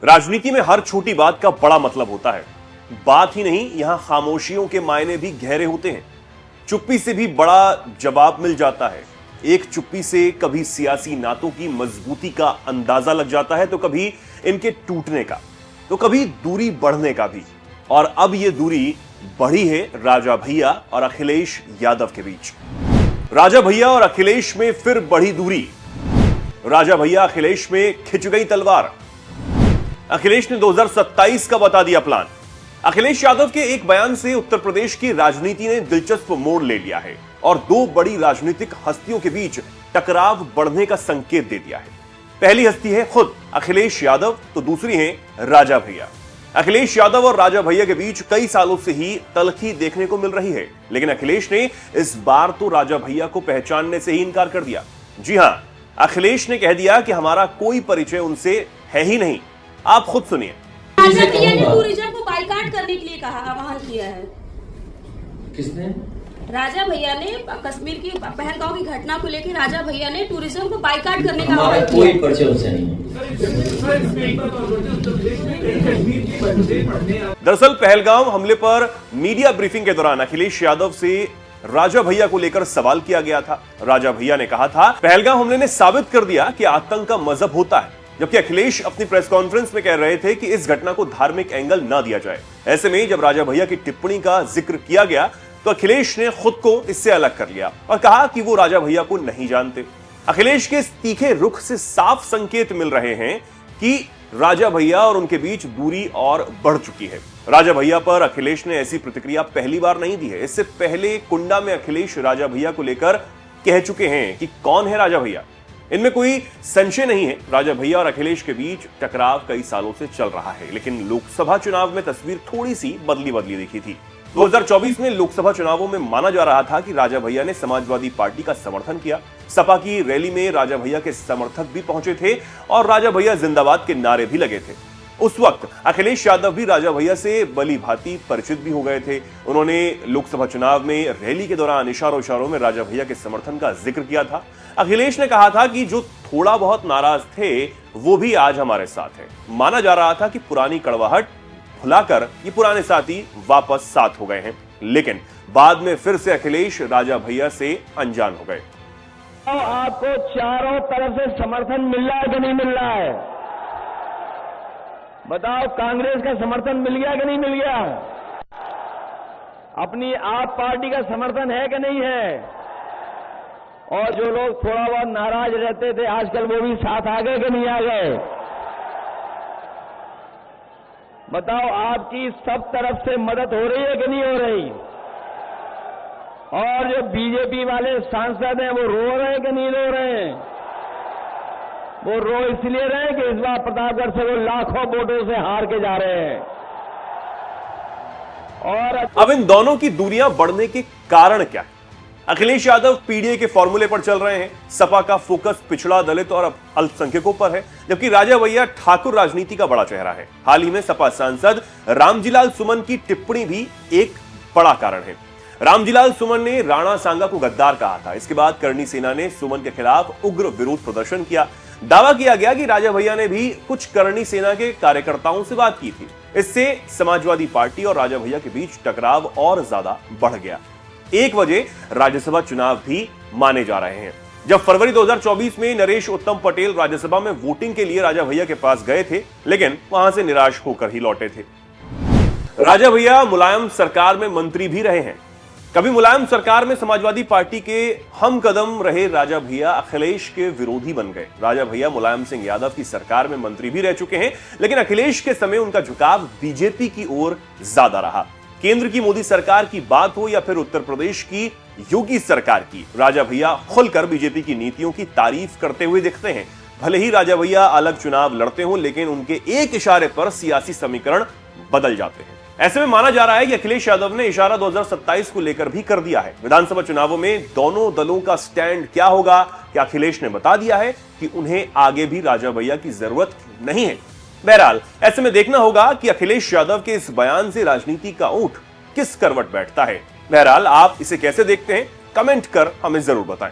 राजनीति में हर छोटी बात का बड़ा मतलब होता है। बात ही नहीं, यहां खामोशियों के मायने भी गहरे होते हैं। चुप्पी से भी बड़ा जवाब मिल जाता है। एक चुप्पी से कभी सियासी नातों की मजबूती का अंदाजा लग जाता है, तो कभी इनके टूटने का, तो कभी दूरी बढ़ने का भी। और अब यह दूरी बढ़ी है राजा भैया और अखिलेश यादव के बीच। राजा भैया और अखिलेश में फिर बढ़ी दूरी। राजा भैया अखिलेश में खिंच गई तलवार। अखिलेश ने 2027 का बता दिया प्लान। अखिलेश यादव के एक बयान से उत्तर प्रदेश की राजनीति ने दिलचस्प मोड़ ले लिया है और दो बड़ी राजनीतिक हस्तियों के बीच टकराव बढ़ने का संकेत दे दिया है। पहली हस्ती है खुद अखिलेश यादव, तो दूसरी है राजा भैया। अखिलेश यादव और राजा भैया के बीच कई सालों से ही तलखी देखने को मिल रही है, लेकिन अखिलेश ने इस बार तो राजा भैया को पहचानने से ही इनकार कर दिया। जी हां, अखिलेश ने कह दिया कि हमारा कोई परिचय उनसे है ही नहीं। आप खुद सुनिए। राजा भैया ने टूरिज्म को बाइकाट करने के लिए कहा, आह्वान किया है। किसने? राजा भैया ने कश्मीर की पहलगांव की घटना को लेकर राजा भैया ने टूरिज्म को बाइकाट करने का आह्वान किया। कोई परिचय उनसे नहीं। दरअसल पहलगांव हमले पर मीडिया ब्रीफिंग के दौरान अखिलेश यादव से राजा भैया को लेकर सवाल किया गया था। राजा भैया ने कहा था, पहलगांव हमले ने साबित कर दिया कि आतंक का मजहब होता है, जबकि अखिलेश अपनी प्रेस कॉन्फ्रेंस में कह रहे थे कि इस घटना को धार्मिक एंगल ना दिया जाए। ऐसे में जब राजा भैया की टिप्पणी का जिक्र किया गया तो अखिलेश ने खुद को इससे अलग कर लिया और कहा कि वो राजा भैया को नहीं जानते। अखिलेश के इस तीखे रुख से साफ संकेत मिल रहे हैं कि राजा भैया और उनके बीच दूरी और बढ़ चुकी है। राजा भैया पर अखिलेश ने ऐसी प्रतिक्रिया पहली बार नहीं दी है। इससे पहले कुंडा में अखिलेश राजा भैया को लेकर कह चुके हैं कि कौन है राजा भैया। इनमें कोई संशय नहीं है, राजा भैया और अखिलेश के बीच टकराव कई सालों से चल रहा है, लेकिन लोकसभा चुनाव में तस्वीर थोड़ी सी बदली दिखी थी। 2024 में लोकसभा चुनावों में माना जा रहा था कि राजा भैया ने समाजवादी पार्टी का समर्थन किया। सपा की रैली में राजा भैया के समर्थक भी पहुंचे थे और राजा भैया जिंदाबाद के नारे भी लगे थे। उस वक्त अखिलेश यादव भी राजा भैया से भली भांति परिचित भी हो गए थे। उन्होंने लोकसभा चुनाव में रैली के दौरान इशारों में राजा भैया के समर्थन का जिक्र किया था। अखिलेश ने कहा था कि जो थोड़ा बहुत नाराज थे वो भी आज हमारे साथ है। माना जा रहा था कि पुरानी कड़वाहट भुलाकर ये पुराने साथी वापस साथ हो गए हैं, लेकिन बाद में फिर से अखिलेश राजा भैया से अनजान हो गए। तो आपको चारों तरफ से समर्थन मिल रहा है कि नहीं मिल रहा है? बताओ, कांग्रेस का समर्थन मिल गया कि नहीं मिल गया? अपनी आप पार्टी का समर्थन है कि नहीं है? और जो लोग थोड़ा बहुत नाराज रहते थे आजकल वो भी साथ आ गए कि नहीं आ गए? बताओ, आपकी सब तरफ से मदद हो रही है कि नहीं हो रही? और जो बीजेपी वाले सांसद हैं वो रो रहे हैं कि नहीं रो रहे हैं? वो रो इसलिए रहे हैं कि इस बार प्रतापगढ़ से वो लाखों वोटों से हार के जा रहे हैं। और अब इन दोनों की दूरियां बढ़ने के कारण क्या है? अखिलेश यादव पीडीए के फॉर्मूले पर चल रहे हैं, सपा का फोकस पिछड़ा, दलित और अल्पसंख्यकों पर है, जबकि राजा भैया ठाकुर राजनीति का बड़ा चेहरा है। हाल ही में सपा सांसद रामजीलाल सुमन की टिप्पणी भी एक बड़ा कारण है। रामजीलाल सुमन ने राणा सांगा को गद्दार कहा था। इसके बाद करणी सेना ने सुमन के खिलाफ उग्र विरोध प्रदर्शन किया। दावा किया गया कि राजा भैया ने भी कुछ करणी सेना के कार्यकर्ताओं से बात की थी। इससे समाजवादी पार्टी और राजा भैया के बीच टकराव और ज्यादा बढ़ गया। एक वजह राज्यसभा चुनाव भी माने जा रहे हैं। जब फरवरी 2024 में नरेश उत्तम पटेल राज्यसभा में वोटिंग के लिए राजा भैया के पास गए थे, लेकिन वहां से निराश होकर ही लौटे थे। राजा भैया मुलायम सरकार में मंत्री भी रहे हैं। कभी मुलायम सरकार में समाजवादी पार्टी के हम कदम रहे राजा भैया अखिलेश के विरोधी बन गए। राजा भैया मुलायम सिंह यादव की सरकार में मंत्री भी रह चुके हैं, लेकिन अखिलेश के समय उनका झुकाव बीजेपी की ओर ज्यादा रहा। केंद्र की मोदी सरकार की बात हो या फिर उत्तर प्रदेश की योगी सरकार की, राजा भैया खुलकर बीजेपी की नीतियों की तारीफ करते हुए दिखते हैं। भले ही राजा भैया अलग चुनाव लड़ते हो, लेकिन उनके एक इशारे पर सियासी समीकरण बदल जाते हैं। ऐसे में माना जा रहा है कि अखिलेश यादव ने इशारा 2027 को लेकर भी कर दिया है। विधानसभा चुनावों में दोनों दलों का स्टैंड क्या होगा, क्या अखिलेश ने बता दिया है कि उन्हें आगे भी राजा भैया की जरूरत नहीं है। बहरहाल ऐसे में देखना होगा कि अखिलेश यादव के इस बयान से राजनीति का ऊंट किस करवट बैठता है। बहरहाल आप इसे कैसे देखते हैं, कमेंट कर हमें जरूर बताएं।